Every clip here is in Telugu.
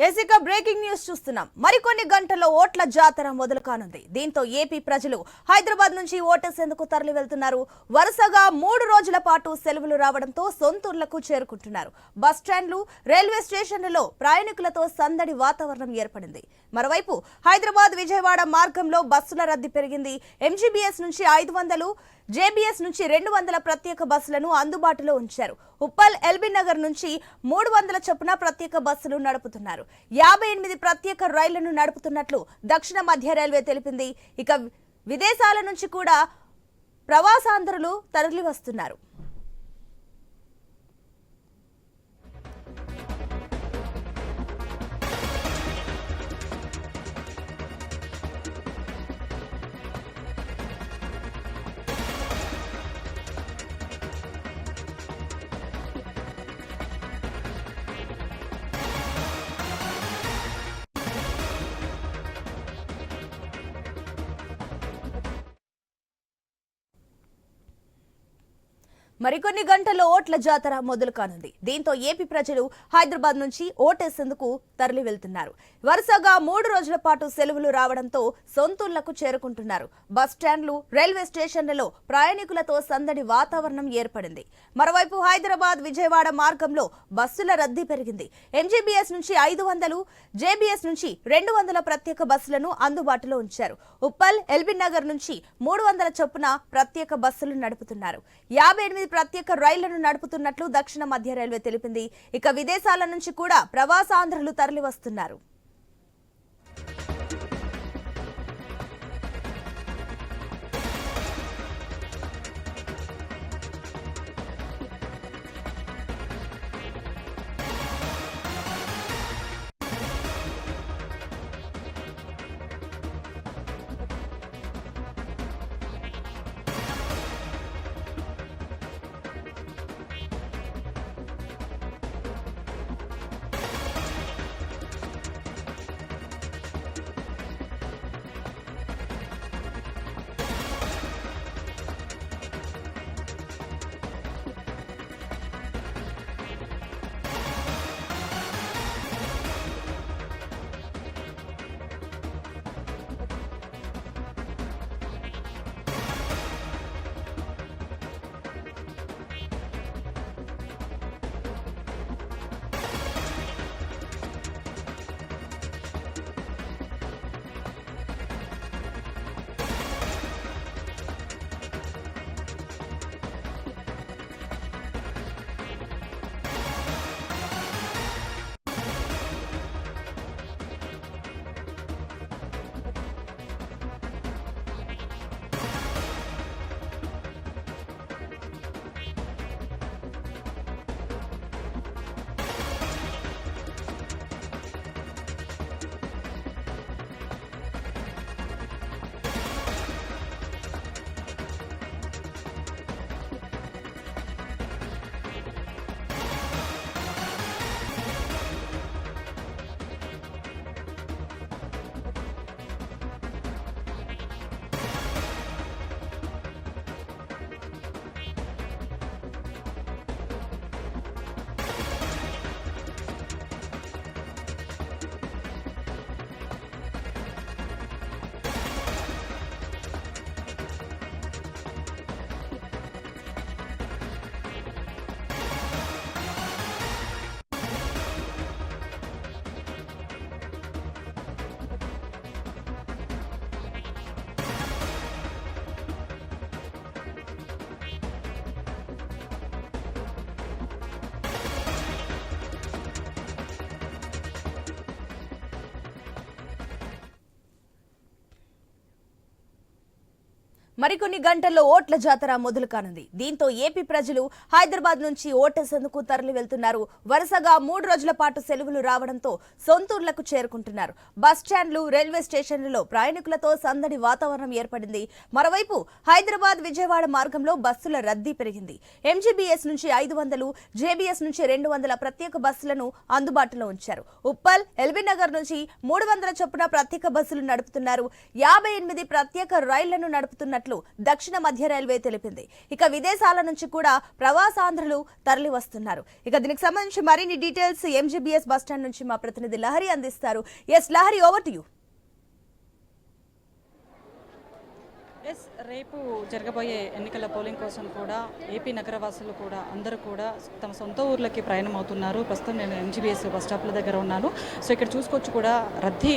ఏసీగా బ్రేకింగ్ న్యూస్ చూస్తున్నాం. మరికొన్ని గంటల్లో ఓట్ల జాతర మొదలు కానుంది. దీంతో ఏపీ ప్రజలు హైదరాబాద్ నుంచి ఓటేసేందుకు తరలి వెళ్తున్నారు. వరుసగా 3 రోజుల పాటు సెలవులు రావడంతో సొంతూర్లకు చేరుకుంటున్నారు. బస్ స్టాండ్లు, రైల్వే స్టేషన్లలో ప్రయాణికులతో సందడి వాతావరణం ఏర్పడింది. మరోవైపు హైదరాబాద్ విజయవాడ మార్గంలో బస్సుల రద్దీ పెరిగింది. ఎంజీబీఎస్ నుంచి 500, జేబీఎస్ నుంచి 200 ప్రత్యేక బస్సులను అందుబాటులో ఉంచారు. ఉప్పల్, ఎల్బీ నగర్ నుంచి 300 చొప్పున ప్రత్యేక బస్సులు నడుపుతున్నారు. 58 ప్రత్యేక రైళ్లను నడుపుతున్నట్లు దక్షిణ మధ్య రైల్వే తెలిపింది. ఇక విదేశాల నుంచి కూడా ప్రవాసాంధ్రులు తరలి వస్తున్నారు. మరికొన్ని గంటల్లో ఓట్ల జాతర మొదలు కానుంది. దీంతో ఏపీ ప్రజలు హైదరాబాద్ నుంచి ఓటేసేందుకు తరలి వెళ్తున్నారు. వరుసగా 3 రోజుల పాటు సెలవులు రావడంతో సొంతూళ్లకు చేరుకుంటున్నారు. బస్ స్టాండ్లు, రైల్వే స్టేషన్లలో ప్రయాణికులతో సందడి వాతావరణం ఏర్పడింది. మరోవైపు హైదరాబాద్ విజయవాడ మార్గంలో బస్సుల రద్దీ పెరిగింది. ఎంజీబీఎస్ నుంచి 500, జేబీఎస్ నుంచి 200 ప్రత్యేక బస్సులను అందుబాటులో ఉంచారు. ఉప్పల్, ఎల్బీ నగర్ నుంచి 300 చొప్పున ప్రత్యేక బస్సులు నడుపుతున్నారు. 58 ప్రత్యేక రైళ్లను నడుపుతున్నట్లు దక్షిణ మధ్య రైల్వే తెలిపింది. ఇక విదేశాల నుంచి కూడా ప్రవాసాంధ్రులు తరలి వస్తున్నారు. మరికొన్ని గంటల్లో ఓట్ల జాతర మొదలు కానుంది. దీంతో ఏపీ ప్రజలు హైదరాబాద్ నుంచి ఓటేసేందుకు తరలి వెళ్తున్నారు. వరుసగా 3 రోజుల పాటు సెలవులు రావడంతో సొంతూర్లకు చేరుకుంటున్నారు. బస్ స్టాండ్లు, రైల్వే స్టేషన్లలో ప్రయాణికులతో సందడి వాతావరణం ఏర్పడింది. మరోవైపు హైదరాబాద్ విజయవాడ మార్గంలో బస్సుల రద్దీ పెరిగింది. ఎంజీబీఎస్ నుంచి 500, జేబీఎస్ నుంచి 200 ప్రత్యేక బస్సులను అందుబాటులో ఉంచారు. ఉప్పల్, ఎల్బీ నగర్ నుంచి 300 చొప్పున ప్రత్యేక బస్సులు నడుపుతున్నారు. 58 ప్రత్యేక రైళ్లను నడుపుతున్నట్లు చేస్తున్నట్లు దక్షిణ మధ్య రైల్వే తెలిపింది. ఇక విదేశాల నుంచి కూడా ప్రవాసాంధ్రులు తరలి వస్తున్నారు. ఇక దీనికి సంబంధించి మరిన్ని డీటెయిల్స్ ఎంజీబీఎస్ బస్టాండ్ నుంచి మా ప్రతినిధి లహరి అందిస్తారు. Yes Lahari, over to you. రేపు జరగబోయే ఎన్నికల పోలింగ్ కోసం కూడా ఏపీ నగరవాసులు కూడా అందరూ కూడా తమ సొంత ఊర్లకి ప్రయాణం అవుతున్నారు. ప్రస్తుతం నేను ఎంజీబీఎస్ బస్ స్టాప్ల దగ్గర ఉన్నాను. సో ఇక్కడ చూసుకోవచ్చు కూడా రద్దీ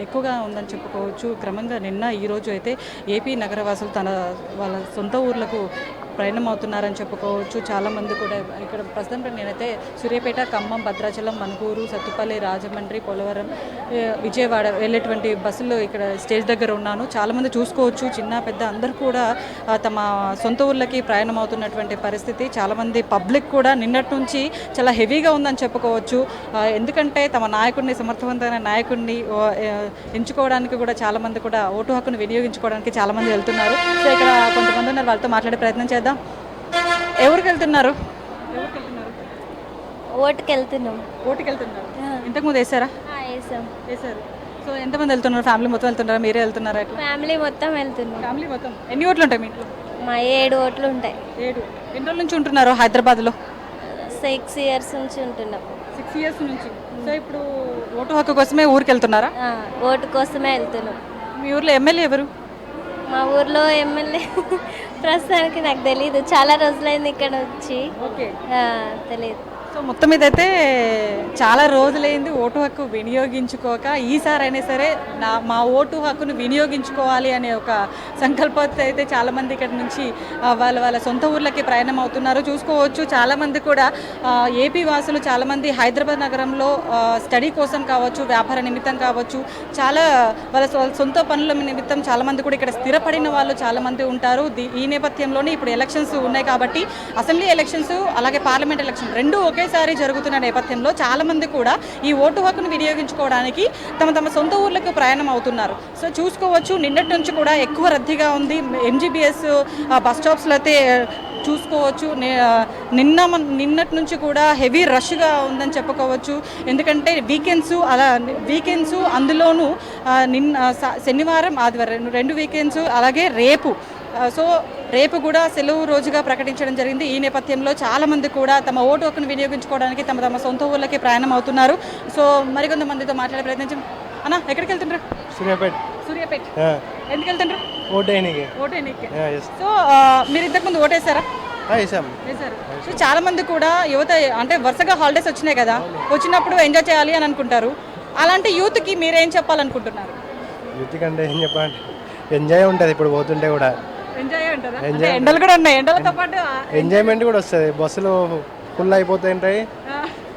ఎక్కువగా ఉందని చెప్పుకోవచ్చు. క్రమంగా నిన్న ఈరోజు అయితే ఏపీ నగరవాసులు వాళ్ళ సొంత ఊర్లకు ప్రయాణం అవుతున్నారని చెప్పుకోవచ్చు. చాలామంది కూడా ఇక్కడ ప్రస్తుతం నేనైతే సూర్యాపేట, ఖమ్మం, భద్రాచలం, మనుగూరు, సత్తుపల్లి, రాజమండ్రి, పోలవరం, విజయవాడ వెళ్ళేటువంటి బస్సులు ఇక్కడ స్టేజ్ దగ్గర ఉన్నాను. చాలామంది చూసుకోవచ్చు చిన్న పెద్ద అందరూ కూడా తమ సొంత ఊర్లకి ప్రయాణం అవుతున్నటువంటి పరిస్థితి. చాలామంది పబ్లిక్ కూడా నిన్నటి నుంచి చాలా హెవీగా ఉందని చెప్పుకోవచ్చు. ఎందుకంటే తమ నాయకుడిని, సమర్థవంతమైన నాయకుడిని ఎంచుకోవడానికి కూడా చాలామంది కూడా ఓటు హక్కును వినియోగించుకోవడానికి చాలామంది వెళ్తున్నారు. సో ఇక్కడ కొంతమంది ఉన్నారు, వాళ్ళతో మాట్లాడే ప్రయత్నం చేద్దాం. ఎవరికి వెళ్తున్నారు? ఓటుకి వెళ్తున్నాం. ఓటుకి వెళ్తున్నారు. ఇంతకుముందు వేసారా? వేసారు. సో ఎంతమంది వెళ్తున్నారు? ఫ్యామిలీ మొత్తం వెళ్తున్నారా? మీరే వెళ్తున్నారా? ఫ్యామిలీ మొత్తం వెళ్తున్నాం. ఫ్యామిలీ మొత్తం. ఎన్ని ఓట్లు ఉంటాయి మీ ఇంట్లో? మా 7 ఓట్లు ఉంటాయి. 7. ఎన్ని రోజుల నుంచి ఉంటున్నారు హైదరాబాద్లో? 6 ఇయర్స్ నుంచి ఉంటున్నాం. 6 ఇయర్స్ నుంచి. సో ఇప్పుడు ఓటు హక్కు కోసమే ఊరికి వెళ్తున్నారా? ఓటు కోసమే వెళ్తున్నాం. మీ ఊర్లో ఎమ్మెల్యే ఎవరు? మా ఊర్లో ఎమ్మెల్యే ప్రస్తుతానికి నాకు తెలియదు. చాలా రోజులైంది ఇక్కడ వచ్చి. ఓకే, తెలియదు. సో మొత్తం మీద అయితే చాలా రోజులైంది ఓటు హక్కు వినియోగించుకోక, ఈసారైనా సరే మా ఓటు హక్కును వినియోగించుకోవాలి అనే ఒక సంకల్పంతో అయితే చాలామంది ఇక్కడ నుంచి వాళ్ళ సొంత ఊర్లకి ప్రయాణం అవుతున్నారు. చూసుకోవచ్చు చాలామంది కూడా ఏపీ వాసులు చాలామంది హైదరాబాద్ నగరంలో స్టడీ కోసం కావచ్చు, వ్యాపార నిమిత్తం కావచ్చు, చాలా వాళ్ళ సొంత పనుల నిమిత్తం చాలామంది కూడా ఇక్కడ స్థిరపడిన వాళ్ళు చాలామంది ఉంటారు. ఈ నేపథ్యంలోనే ఇప్పుడు ఎలక్షన్స్ ఉన్నాయి కాబట్టి అసెంబ్లీ ఎలక్షన్స్ అలాగే పార్లమెంట్ ఎలక్షన్ రెండు ఒకేసారి జరుగుతున్న నేపథ్యంలో చాలామంది కూడా ఈ ఓటు హక్కును వినియోగించుకోవడానికి తమ సొంత ఊర్లకు ప్రయాణం అవుతున్నారు. సో చూసుకోవచ్చు నిన్నటి నుంచి కూడా ఎక్కువ రద్దీగా ఉంది. ఎంజీబీఎస్ బస్ స్టాప్స్లో అయితే చూసుకోవచ్చు నిన్నటి నుంచి కూడా హెవీ రష్గా ఉందని చెప్పుకోవచ్చు. ఎందుకంటే వీకెండ్స్ అందులోనూ శనివారం, ఆదివారం 2 వీకెండ్స్, అలాగే సో రేపు కూడా సెలవు రోజుగా ప్రకటించడం జరిగింది. ఈ నేపథ్యంలో చాలామంది కూడా తమ ఓటు హక్కును వినియోగించుకోవడానికి తమ సొంత ఊళ్ళకి ప్రయాణం అవుతున్నారు. సో మరికొంతమందితో మాట్లాడే ప్రయత్నించాం. అన్న, ఎక్కడికి వెళ్తుంటారు? సూర్యాపేట. ఎందుకు వెళ్తుంటారు? ఓటేనికి. సో మీరు ఇంతకుముందు ఓటేసారా? వేశారు. సో చాలామంది కూడా యువత అంటే వరుసగా హాలిడేస్ వచ్చినాయి కదా, వచ్చినప్పుడు ఎంజాయ్ చేయాలి అని అనుకుంటారు. అలాంటి యూత్కి మీరేం చెప్పాలనుకుంటున్నారు? యూత్కి అంటే ఏం చెప్పాలి, ఎంజాయ్ ఉంటుంది. ఇప్పుడు పోతుంటే కూడా ఎండలు కూడా ఉన్నాయి, ఎండలతో పాటు ఎంజాయ్మెంట్ కూడా వస్తుంది. బస్సులు ఫుల్ అయిపోతుంటాయి,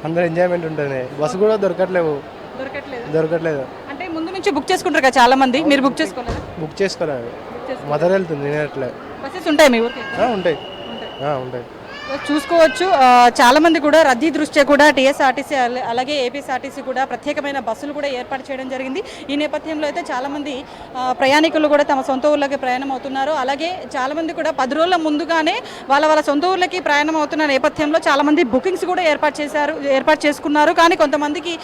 అందరూ ఎంజాయ్మెంట్ ఉంటుంది. బస్సు కూడా దొరకట్లేదు. అంటే ముందు నుంచి బుక్ చేసుకుంటారు కదా చాలా మంది, మీరు బుక్ చేసుకోలేదు. మదర్ వెళ్తుంది, నేను అట్లా. బస్సెస్ ఉంటాయి మీ ఊరికి? ఉంటాయి. చూసుకోవచ్చు చాలామంది కూడా రద్దీ దృష్ట్యా కూడా టీఎస్ఆర్టీసీ అలాగే ఏపీఎస్ఆర్టీసీ కూడా ప్రత్యేకమైన బస్సులు కూడా ఏర్పాటు చేయడం జరిగింది. ఈ నేపథ్యంలో అయితే చాలామంది ప్రయాణికులు కూడా తమ సొంత ఊర్లకి ప్రయాణం అవుతున్నారు. అలాగే చాలామంది కూడా 10 రోజుల ముందుగానే వాళ్ళ సొంత ఊర్లకి ప్రయాణం అవుతున్న నేపథ్యంలో చాలామంది బుకింగ్స్ కూడా ఏర్పాటు చేసుకున్నారు. కానీ కొంతమందికి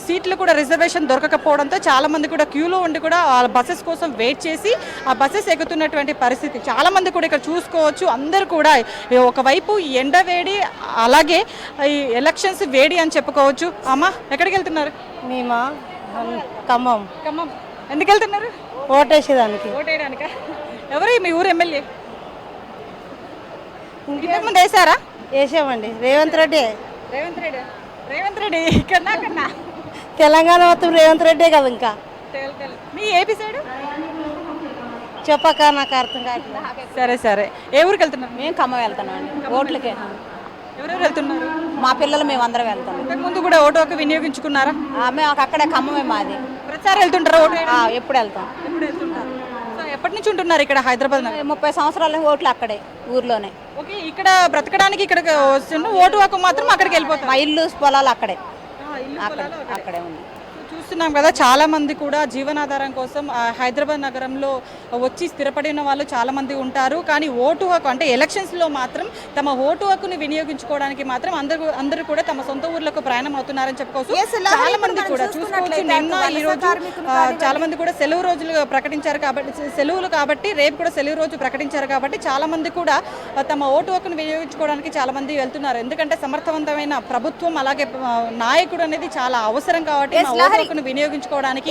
సీట్లు కూడా రిజర్వేషన్ దొరకకపోవడంతో చాలామంది కూడా క్యూలో ఉండి కూడా బస్సెస్ కోసం వెయిట్ చేసి ఆ బస్సెస్ ఎక్కుతున్నటువంటి పరిస్థితి చాలామంది కూడా ఇక్కడ చూసుకోవచ్చు. అందరూ కూడా ఒకవైపు ఎండ వేడి, అలాగే ఈ ఎలక్షన్స్ వేడి అని చెప్పుకోవచ్చు. అమ్మ, ఎక్కడికి వెళ్తున్నారు? మేమా ఖమ్మం. ఎందుకు వెళ్తున్నారు? ఓటేసేదానికి. ఎవరు మీ ఊరు ఎమ్మెల్యే? ఇంతకుముందు వేసారా? వేసామండి. రేవంత్ రెడ్డి కన్నా తెలంగాణ మొత్తం రేవంత్ రెడ్డే కదా. ఇంకా మీ ఏపీ సైడ్ చెప్పక నాకు అర్థం కాదు. సరే, ఏ ఊరికి వెళ్తున్నారు? మేము ఖమ్మం వెళ్తున్నాం అండి ఓట్లకే. ఎవరెవరు వెళ్తున్నారు? మా పిల్లలు మేము అందరం వెళ్తాం. ఇంతకుముందు కూడా ఓటు హక్కు వినియోగించుకున్నారా? మేము అక్కడే ఖమ్మమే మాది. ప్రతిసారి వెళ్తుంటారా ఓటు? ఎప్పుడు వెళ్తాం. సో ఎప్పటి నుంచి ఉంటున్నారు ఇక్కడ హైదరాబాద్? 30 సంవత్సరాల ఓట్లు అక్కడే, ఊర్లోనే. ఓకే, ఇక్కడ బ్రతకడానికి ఇక్కడికి వస్తున్న ఓటు హక్కు మాత్రం అక్కడికి వెళ్ళిపోతాం. మా ఇల్లు పొలాలు అక్కడే ఉంది. చూస్తున్నాం కదా, చాలా మంది కూడా జీవనాధారం కోసం హైదరాబాద్ నగరంలో వచ్చి స్థిరపడిన వాళ్ళు చాలా మంది ఉంటారు. కానీ ఓటు హక్కు అంటే ఎలక్షన్స్లో మాత్రం తమ ఓటు హక్కుని వినియోగించుకోవడానికి మాత్రం అందరూ కూడా తమ సొంత ఊర్లకు ప్రయాణం అవుతున్నారని చెప్పుకోవచ్చు. చాలా మంది కూడా చూసుకోవచ్చు, నిన్న ఈ రోజు చాలా మంది కూడా సెలవు రోజులు ప్రకటించారు సెలవులు కాబట్టి రేపు కూడా సెలవు రోజు ప్రకటించారు కాబట్టి చాలా మంది కూడా తమ ఓటు హక్కును వినియోగించుకోవడానికి చాలా మంది వెళ్తున్నారు. ఎందుకంటే సమర్థవంతమైన ప్రభుత్వం అలాగే నాయకుడు అనేది చాలా అవసరం కాబట్టి మా ఓటు హక్కును వినియోగించుకోవడానికి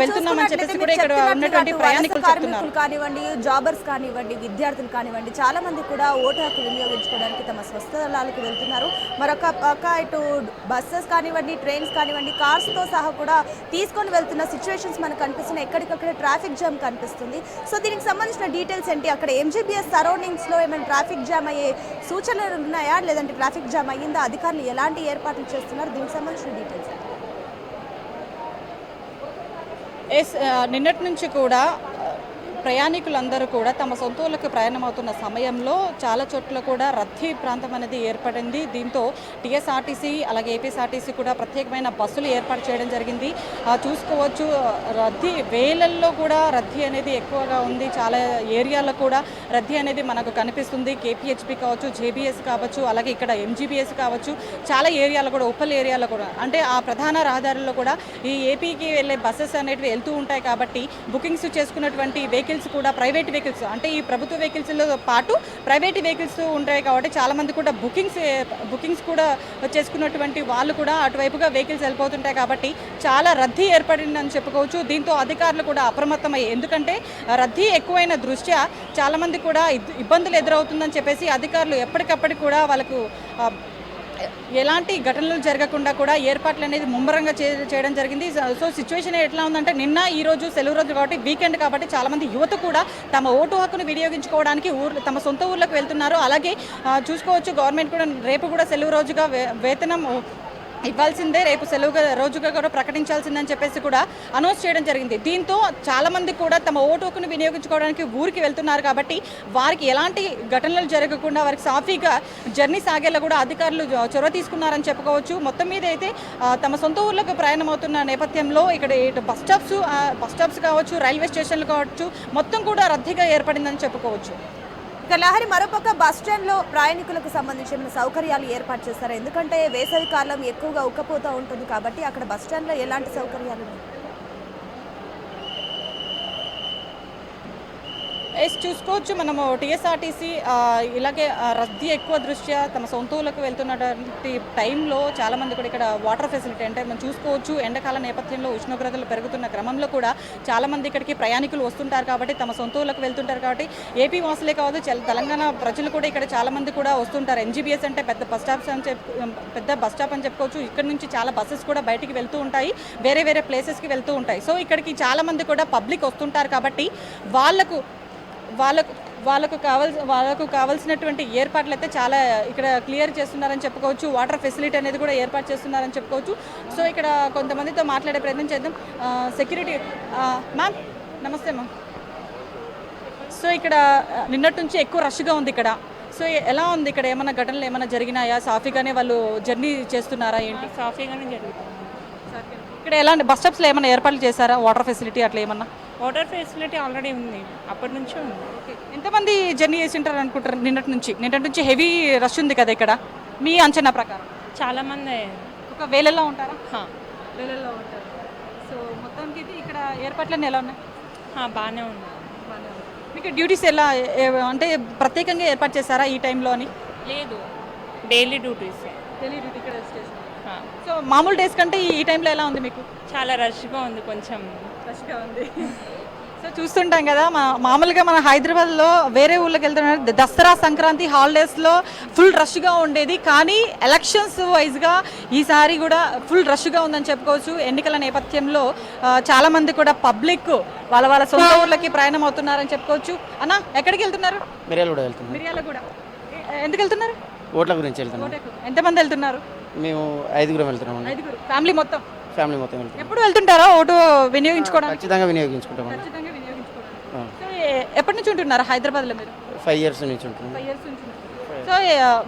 వెళ్తున్నామని చెప్పేసి కూడా ఇక్కడ ఉన్నటువంటి ప్రయాణికులు చెప్తున్నారు. కానివ్వండి, జాబర్స్ కానివ్వండి, విద్యార్థులు కానివ్వండి, చాలా మంది కూడా ఓటు హక్కు వినియోగించుకోవడానికి తమ స్వస్థలాలకు వెళ్తున్నారు. మరొక పక్క ఇటు బస్సెస్ కానివ్వండి, ట్రైన్స్ కానివ్వండి, కార్స్ తో సహా కూడా తీసుకొని వెళ్తున్న సిచ్యువేషన్స్ మనకు కనిపిస్తున్నాయి. ఎక్కడికక్కడ ట్రాఫిక్ జామ్ కనిపిస్తుంది. సో దీనికి సంబంధించిన డీటెయిల్స్ ఏంటి, అక్కడ ఎంజీబీఎస్ సరౌండింగ్స్ లో ఏమైనా ట్రాఫిక్ జామ్ అయ్యే సూచనలు ఉన్నాయా, లేదంటే ట్రాఫిక్ జామ్ అయ్యిందా, అధికారులు ఎలాంటి ఏర్పాట్లు చేస్తున్నారు, దీనికి సంబంధించిన డీటెయిల్స్? నిన్నటి నుంచి కూడా ప్రయాణికులందరూ కూడా తమ సొంత ఊళ్ళకి ప్రయాణమవుతున్న సమయంలో చాలా చోట్ల కూడా రద్దీ ప్రాంతం అనేది ఏర్పడింది. దీంతో టీఎస్ఆర్టీసీ అలాగే ఏపీఎస్ఆర్టీసీ కూడా ప్రత్యేకమైన బస్సులు ఏర్పాటు చేయడం జరిగింది. చూసుకోవచ్చు, రద్దీ వేలల్లో కూడా రద్దీ అనేది ఎక్కువగా ఉంది. చాలా ఏరియాలో కూడా రద్దీ అనేది మనకు కనిపిస్తుంది. కేపీహెచ్పి కావచ్చు, జేబీఎస్ కావచ్చు, అలాగే ఇక్కడ ఎంజీబీఎస్ కావచ్చు, చాలా ఏరియాలో కూడా ఉప్పల్ ఏరియాలో కూడా అంటే ఆ ప్రధాన రహదారుల్లో కూడా ఈ ఏపీకి వెళ్ళే బస్సెస్ అనేటివి వెళ్తూ ఉంటాయి. కాబట్టి బుకింగ్స్ చేసుకున్నటువంటి వెహికల్స్ కూడా ప్రైవేట్ వెహికల్స్ అంటే ఈ ప్రభుత్వ వెహికల్స్లో పాటు ప్రైవేట్ వెహికల్స్ ఉంటాయి కాబట్టి చాలా మంది కూడా బుకింగ్స్ కూడా చేసుకున్నటువంటి వాళ్ళు కూడా అటువైపుగా వెహికల్స్ వెళ్ళిపోతుంటాయి కాబట్టి చాలా రద్దీ ఏర్పడిందని చెప్పుకోవచ్చు. దీంతో అధికారులు కూడా అప్రమత్తమయ్యాయి. ఎందుకంటే రద్దీ ఎక్కువైన దృష్ట్యా చాలా మంది కూడా ఇబ్బందులు ఎదురవుతుందని చెప్పేసి అధికారులు ఎప్పటికప్పటికి కూడా వాళ్ళకు ఎలాంటి ఘటనలు జరగకుండా కూడా ఏర్పాట్లు అనేది ముమ్మరంగా చేయడం జరిగింది. సో సిచ్యువేషన్ ఎట్లా ఉందంటే నిన్న ఈ రోజు సెలవు రోజు కాబట్టి వీకెండ్ కాబట్టి చాలా మంది యువత కూడా తమ ఓటు హక్కును వినియోగించుకోవడానికి తమ సొంత ఊర్లకు వెళ్తున్నారు. అలాగే చూసుకోవచ్చు, గవర్నమెంట్ కూడా రేపు కూడా సెలవు రోజుగా వేతనం ఇవ్వాల్సిందే, రేపు సెలవు రోజుగా కూడా ప్రకటించాల్సిందని చెప్పేసి కూడా అనౌన్స్ చేయడం జరిగింది. దీంతో చాలామంది కూడా తమ ఓటు హక్కును వినియోగించుకోవడానికి ఊరికి వెళ్తున్నారు కాబట్టి వారికి ఎలాంటి ఘటనలు జరగకుండా వారికి సాఫీగా జర్నీ సాగేలా కూడా అధికారులు చొరవ తీసుకున్నారని చెప్పుకోవచ్చు. మొత్తం మీద అయితే తమ సొంత ఊర్లకు ప్రయాణం అవుతున్న నేపథ్యంలో ఇక్కడ బస్ స్టాప్స్ కావచ్చు, రైల్వే స్టేషన్లు కావచ్చు, మొత్తం కూడా రద్దీగా ఏర్పడిందని చెప్పుకోవచ్చు. ఇక లహరి, మరోపక్క బస్ స్టాండ్ లో ప్రయాణికులకు సంబంధించిన సౌకర్యాలు ఏర్పాటు చేస్తారు. ఎందుకంటే వేసవి కాలం ఎక్కువగా ఉక్కపోతూ ఉంటుంది కాబట్టి అక్కడ బస్ స్టాండ్ లో ఎలాంటి సౌకర్యాలు ఉన్నాయి? చూసుకోవచ్చు, మనము టీఎస్ఆర్టీసీ ఇలాగే రద్దీ ఎక్కువ దృష్ట్యా తమ సొంత ఊళ్ళకు వెళ్తున్నటువంటి టైంలో చాలామంది కూడా ఇక్కడ వాటర్ ఫెసిలిటీ అంటే మనం చూసుకోవచ్చు, ఎండాకాల నేపథ్యంలో ఉష్ణోగ్రతలు పెరుగుతున్న క్రమంలో కూడా చాలామంది ఇక్కడికి ప్రయాణికులు వస్తుంటారు కాబట్టి తమ సొంత ఊళ్ళకు వెళ్తుంటారు కాబట్టి ఏపీ వాసులే కాదు తెలంగాణ ప్రజలు కూడా ఇక్కడ చాలామంది కూడా వస్తుంటారు. ఎంజీబీఎస్ అంటే పెద్ద బస్ స్టాప్ అని చెప్పుకోవచ్చు. ఇక్కడ నుంచి చాలా బస్సెస్ కూడా బయటికి వెళ్తూ ఉంటాయి, వేరే వేరే ప్లేసెస్కి వెళ్తూ ఉంటాయి. సో ఇక్కడికి చాలామంది కూడా పబ్లిక్ వస్తుంటారు కాబట్టి వాళ్ళకు కావాల్సినటువంటి ఏర్పాట్లు అయితే చాలా ఇక్కడ క్లియర్ చేస్తున్నారని చెప్పుకోవచ్చు. వాటర్ ఫెసిలిటీ అనేది కూడా ఏర్పాటు చేస్తున్నారని చెప్పుకోవచ్చు. సో ఇక్కడ కొంతమందితో మాట్లాడే ప్రయత్నం చేద్దాం. సెక్యూరిటీ మ్యామ్, నమస్తే మ్యామ్. సో ఇక్కడ నిన్నటి నుంచి ఎక్కువ రష్గా ఉంది ఇక్కడ. సో ఎలా ఉంది ఇక్కడ, ఏమైనా ఘటనలు ఏమైనా జరిగినాయా, సాఫీగానే వాళ్ళు జర్నీ చేస్తున్నారా ఏంటి? సాఫీగానే జరుగుతుంది. ఇక్కడ ఎలాంటి బస్ స్టాప్స్లో ఏమైనా ఏర్పాట్లు చేశారా, వాటర్ ఫెసిలిటీ అట్లా ఏమన్నా? వాటర్ ఫెసిలిటీ ఆల్రెడీ ఉంది, అప్పటి నుంచి ఉంది. ఎంతమంది జర్నీ చేసి ఉంటారు అనుకుంటారు? నిన్నటి నుంచి హెవీ రష్ ఉంది కదా ఇక్కడ, మీ అంచనా ప్రకారం? చాలామంది ఒక వేలల్లో ఉంటారా? వేలల్లో ఉంటారు. సో మొత్తానికి అయితే ఇక్కడ ఏర్పాట్లన్నీ ఎలా ఉన్నాయి? బాగానే ఉంది. మీకు డ్యూటీస్ ఎలా అంటే ప్రత్యేకంగా ఏర్పాటు చేశారా ఈ టైంలో అని? లేదు, డైలీ డ్యూటీస్. ఇక్కడ స్టేషన్. సో మామూలు డేస్ కంటే ఈ టైంలో ఎలా ఉంది మీకు? చాలా రష్గా ఉంది, కొంచెం రష్గా ఉంది. సో చూస్తుంటాం కదా, మామూలుగా మన హైదరాబాద్లో వేరే ఊళ్ళకి వెళ్తున్నారు, దసరా సంక్రాంతి హాలిడేస్లో ఫుల్ రష్గా ఉండేది. కానీ ఎలక్షన్స్ వైజ్గా ఈసారి కూడా ఫుల్ రష్గా ఉందని చెప్పుకోవచ్చు. ఎన్నికల నేపథ్యంలో చాలామంది కూడా పబ్లిక్ వాళ్ళ సొంత ఊర్లకి ప్రయాణం అవుతున్నారని చెప్పుకోవచ్చు. అన్న, ఎక్కడికి వెళ్తున్నారు? మిర్యాలగూడ. ఎందుకు వెళ్తున్నారు? ఓట్ల గురించి వెళ్తున్నాం. ఎంతమంది వెళ్తున్నారు? మేము 5గురం వెళ్తున్నాం. 5గురు ఫ్యామిలీ మొత్తం వెళ్తున్నాం. ఎప్పుడు వెళ్తుంటారా ఓటు వినియోగించుకోవడానికి? ఖచ్చితంగా వినియోగించుకుంటాం. సో ఎప్పటి నుంచి ఉంటున్నారా హైదరాబాద్లో మీరు? 5 years నుంచి ఉంటున్నాం. 5 years నుంచి. సో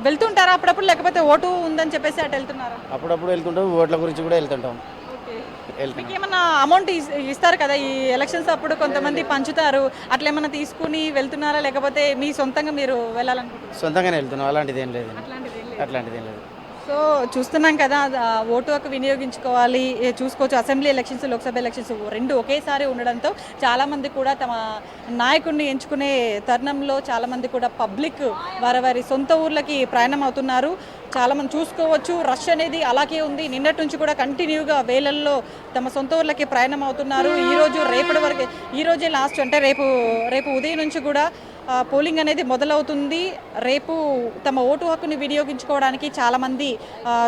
వెళ్తుంటారా అప్పుడప్పుడు, లేకపోతే ఓటు ఉందని చెప్పేసి అటు వెళ్తున్నారా? అప్పుడప్పుడు వెళ్తుంటాం, ఓట్ల గురించి కూడా వెళ్తుంటాం. ఓకే. వెళ్తున్నాం. మీకు ఏమన్నా అమౌంట్ ఇస్తారు కదా ఈ ఎలక్షన్స్ అప్పుడు కొంతమంది పంచుతారు, అట్లా ఏమన్నా తీసుకుని వెళ్తున్నారా లేకపోతే మీ సొంతంగా మీరు వెళ్ళాలనుకుంటున్నారా? సొంతంగానే వెళ్తున్నాం, అలాంటిది ఏం లేదు. అట్లాంటిది ఏం లేదు. అట్లాంటిది ఏం లేదు. సో చూస్తున్నాం కదా, ఓటు హక్కు వినియోగించుకోవాలి. చూసుకోవచ్చు, అసెంబ్లీ ఎలక్షన్స్, లోక్సభ ఎలక్షన్స్ రెండు ఒకేసారి ఉండడంతో చాలామంది కూడా తమ నాయకుడిని ఎంచుకునే తరుణంలో చాలామంది కూడా పబ్లిక్ వారి సొంత ఊర్లకి ప్రయాణం అవుతున్నారు. చాలామంది చూసుకోవచ్చు, రష్ అనేది అలాగే ఉంది. నిన్నటి నుంచి కూడా కంటిన్యూగా వేలల్లో తమ సొంత ఊర్లకి ప్రయాణం అవుతున్నారు. ఈరోజు రేపటి వరకు, ఈరోజే లాస్ట్ అంటే రేపు ఉదయం నుంచి కూడా పోలింగ్ అనేది మొదలవుతుంది. రేపు తమ ఓటు హక్కుని వినియోగించుకోవడానికి చాలామంది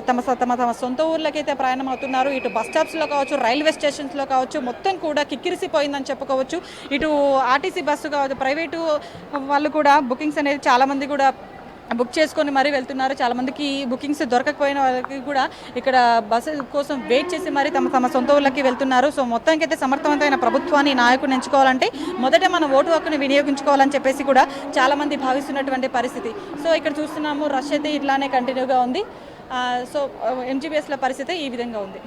తమ సొంత ఊర్లకైతే ప్రయాణం అవుతున్నారు. ఇటు బస్ స్టాప్స్లో కావచ్చు, రైల్వే స్టేషన్స్లో కావచ్చు, మొత్తం కూడా కిక్కిరిసిపోయిందని చెప్పుకోవచ్చు. ఇటు ఆర్టీసీ బస్సు కావచ్చు, ప్రైవేటు వాళ్ళు కూడా బుకింగ్స్ అనేది చాలామంది కూడా బుక్ చేసుకొని మరీ వెళ్తున్నారు. చాలామందికి బుకింగ్స్ దొరకకపోయిన వాళ్ళకి కూడా ఇక్కడ బస్సు కోసం వెయిట్ చేసి మరీ తమ సొంత ఊళ్ళకి వెళ్తున్నారు. సో మొత్తానికి అయితే సమర్థవంతమైన ప్రభుత్వాన్ని, నాయకుని ఎంచుకోవాలంటే మొదట మన ఓటు హక్కుని వినియోగించుకోవాలని చెప్పేసి కూడా చాలామంది భావిస్తున్నటువంటి పరిస్థితి. సో ఇక్కడ చూస్తున్నాము, రష్ అయితే ఇట్లానే కంటిన్యూగా ఉంది. సో ఎంజీబీఎస్ల పరిస్థితి ఈ విధంగా ఉంది.